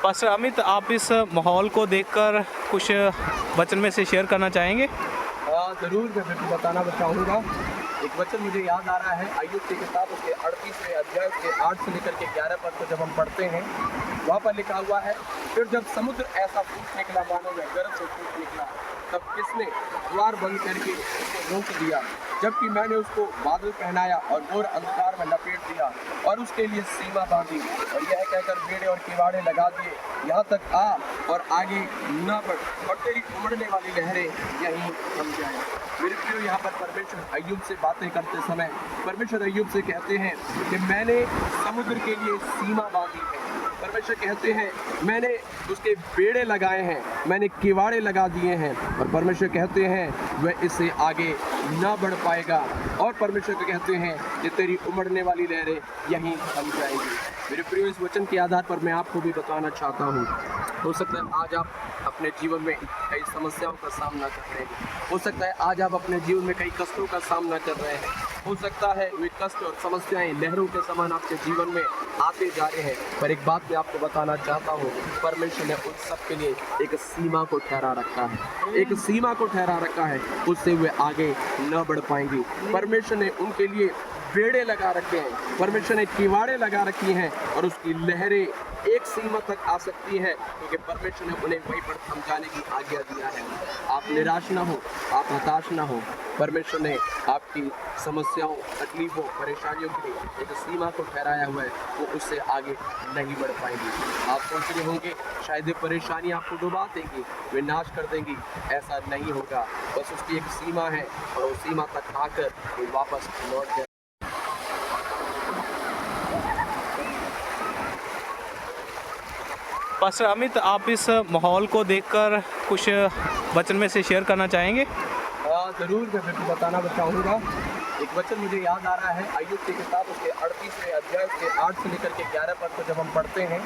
Pastor Amit, आप इस माहौल को देखकर कुछ वचन में से शेयर करना चाहेंगे? ज़रूर मैं बिल्कुल बताना चाहूँगा। एक वचन मुझे याद आ रहा है, अय्यूब की किताब उसके 38वें अध्याय के 8 से लेकर के 11 पद को जब हम पढ़ते हैं, वहाँ पर लिखा हुआ है, फिर जब समुद्र ऐसा फूट निकला मानो वह गर्भ से फूट निकला, तब किसने द्वार बंद करके उसको रोक दिया, जबकि मैंने उसको बादल पहनाया और घोर अंधकार में लपेट दिया और उसके लिए सीमा बांधी और यह कहकर बेड़े और किवाड़े लगा दिए, यहाँ तक आ और आगे न बढ़ और तेरी उमड़ने वाली लहरें यहीं थम जाएं। मेरे प्रियो, यहाँ पर परमेश्वर अय्यूब से बातें करते समय परमेश्वर अय्यूब से कहते हैं कि मैंने समुद्र के लिए सीमा बांधी है। परमेश्वर कहते हैं मैंने उसके बेड़े लगाए हैं, मैंने किवाड़े लगा दिए हैं, और परमेश्वर कहते हैं वह इससे आगे ना बढ़ पाएगा। और परमेश्वर को कहते हैं कि तेरी उमड़ने वाली लहरें यहीं थम जाएंगी। मेरे प्रियो, इस वचन के आधार पर मैं आपको भी बताना चाहता हूँ, हो सकता है आज आप अपने जीवन में कई समस्याओं का सामना कर रहे हैं, हो सकता है आज आप अपने जीवन में कई कष्टों का सामना कर रहे हैं, हो सकता है वे कष्ट और समस्याएं लहरों के समान आपके जीवन में आते जा रहे हैं, पर एक बात मैं आपको बताना चाहता हूँ, परमेश्वर ने उन सब के लिए एक सीमा को ठहरा रखा है, एक सीमा को ठहरा रखा है, उससे वे आगे न बढ़ पाएंगी। परमेश्वर ने उनके लिए बेड़े लगा रखे हैं, परमेश्वर ने किवाड़े लगा रखी हैं, और उसकी लहरें एक सीमा तक आ सकती है, क्योंकि परमेश्वर ने उन्हें वहीं पर थम जाने की आज्ञा दिया है। आप निराश ना हो, आप हताश ना हो, परमेश्वर ने आपकी समस्याओं, तकलीफों, परेशानियों के लिए एक सीमा को ठहराया हुआ है, वो उससे आगे नहीं बढ़ पाएंगी। आप सोच रहे होंगे शायद ये परेशानी आपको डुबा देंगी, वे नाश कर देंगी, ऐसा नहीं होगा। बस उसकी एक सीमा है, और उस सीमा तक आकर वो वापस लौट जाए। पास्टर अमित, आप इस माहौल को देखकर कुछ वचन में से शेयर करना चाहेंगे? ज़रूर मैं बिल्कुल बताना चाहूँगा। एक वचन मुझे याद आ रहा है, अय्यूब की किताब उसके 38वें अध्याय के 8 से लेकर के 11 पद को जब हम पढ़ते हैं,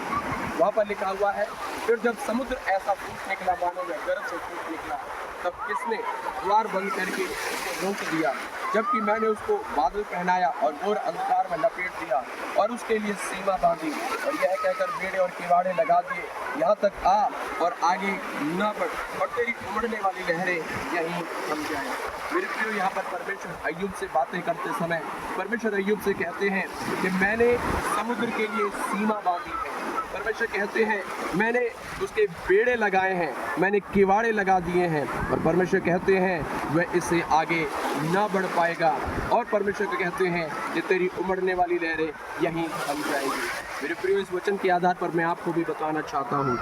वहाँ पर लिखा हुआ है, फिर जब समुद्र ऐसा फूट निकला मानो वह गर्भ से फूट निकला, तब किसने द्वार बंद करके उसको रोक दिया, जबकि मैंने उसको बादल पहनाया और घोर अंधकार में लपेट दिया और उसके लिए सीमा बांधी और यह कहकर बेड़े और किवाड़े लगा दिए, यहाँ तक आ और आगे न बढ़ और तेरी उमड़ने वाली लहरें यहीं थम जाएं। मेरे प्रियो, यहाँ पर परमेश्वर अय्यूब से बातें करते समय परमेश्वर अय्यूब से कहते हैं कि मैंने समुद्र के लिए सीमा बांधी है। परमेश्वर कहते हैं मैंने उसके बेड़े लगाए हैं, मैंने किवाड़े लगा दिए हैं, और परमेश्वर कहते हैं वह इससे आगे ना बढ़ पाएगा। और परमेश्वर को कहते हैं कि तेरी उमड़ने वाली लहरें यहीं थम जाएगी। मेरे प्रियो, इस वचन के आधार पर मैं आपको भी बताना चाहता हूँ,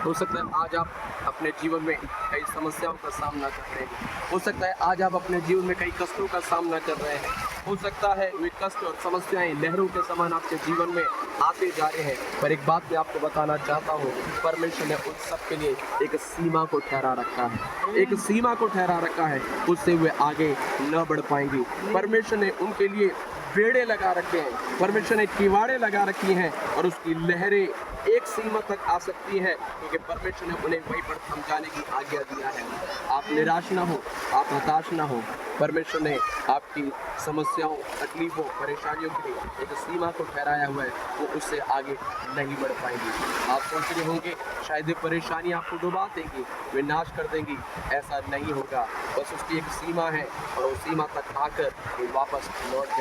हो सकता है आज आप अपने जीवन में कई समस्याओं का सामना कर रहे हैं, हो सकता है आज आप अपने जीवन में कई कष्टों का सामना कर रहे हैं, हो सकता है वे कष्ट और समस्याएं लहरों के समान आपके जीवन में आते जा रहे हैं, पर एक बात मैं आपको बताना चाहता हूँ, परमेश्वर ने उन सब के लिए एक सीमा को ठहरा रखा है, एक सीमा को ठहरा रखा है, उससे वे आगे न बढ़ पाएंगी। परमेश्वर ने उनके लिए बेड़े लगा रखे हैं, परमेश्वर ने किवाड़े लगा रखी हैं, और उसकी लहरें एक सीमा तक आ सकती है, क्योंकि परमेश्वर ने उन्हें वहीं पर थम जाने की आज्ञा दिया है। आप निराश ना हो, आप हताश ना हो, परमेश्वर ने आपकी समस्याओं, तकलीफों, परेशानियों के लिए एक सीमा को ठहराया हुआ है, वो उससे आगे नहीं बढ़ पाएंगी। आप सोच रहे होंगे शायद ये परेशानी आपको डुबा देंगी, वे नाश कर देंगी, ऐसा नहीं होगा। बस उसकी एक सीमा है, और उस सीमा तक आकर वो वापस लौट जाए।